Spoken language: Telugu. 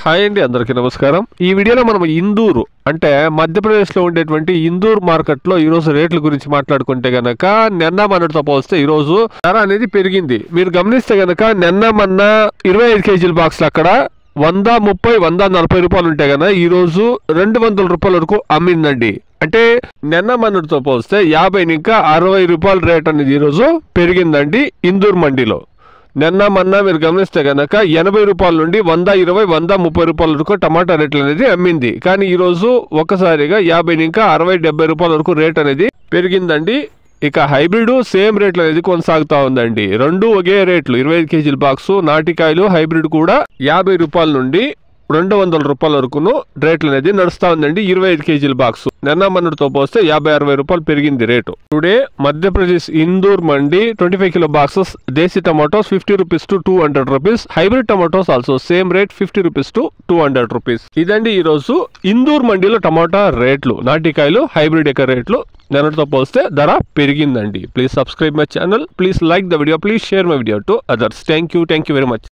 హాయ్ అండి, అందరికీ నమస్కారం. ఈ వీడియోలో మనం ఇందూరు అంటే మధ్యప్రదేశ్లో ఉండేటువంటి ఇందూరు మార్కెట్లో ఈరోజు రేట్ల గురించి మాట్లాడుకుంటే గనక నిన్న మొన్నటితో పోలిస్తే ఈరోజు ధర అనేది పెరిగింది. మీరు గమనిస్తే గనక నిన్న మొన్న 25 కేజీల బాక్స్లు అక్కడ 130, 140 రూపాయలు ఉంటే గనక ఈరోజు 200 రూపాయల వరకు అమ్మిందండి. అంటే నిన్న మొన్నటితో పోలిస్తే 50 ఇంకా 60 రూపాయల రేట్ అనేది ఈరోజు పెరిగిందండి ఇందూరు మండీలో. నిన్న మొన్న మీరు గమనిస్తే కనుక 80 రూపాయల నుండి 120, 130 రూపాయల వరకు టమాటా రేట్లు అనేది అమ్మింది. కానీ ఈరోజు ఒక్కసారిగా 50 ఇంకా 60, 70 రూపాయల వరకు రేట్ అనేది పెరిగిందండి. ఇక హైబ్రిడ్ సేమ్ రేట్లు అనేది కొనసాగుతా ఉందండి. రెండు ఒకే రేట్లు 25 కేజీల బాక్సు నాటికాయలు హైబ్రిడ్ కూడా 50 రూపాయల నుండి 200 రూపాయల వరకును రేట్లు అనేది నడుస్తా ఉందండి. 25 కేజీల బాక్స్ నిన్న మొన్నటితో పోస్తే 50-60 రూపాయలు పెరిగింది rate. Today Madhya Pradesh Indur mandi 25 kilo boxes desi tomatoes 50 rupees to 200 rupees, hybrid tomatoes also same rate 50 rupees to 200 rupees. ఇదండి ఈ రోజు ఇందూర్ మండీలో టమాటా రేట్లు, నాటికాయలు హైబ్రిడ్ యొక్క రేట్లు నిన్నటితో పోస్తే ధర పెరిగిందండి. Please subscribe my channel, please like the video, please share my video to others. Thank you very much.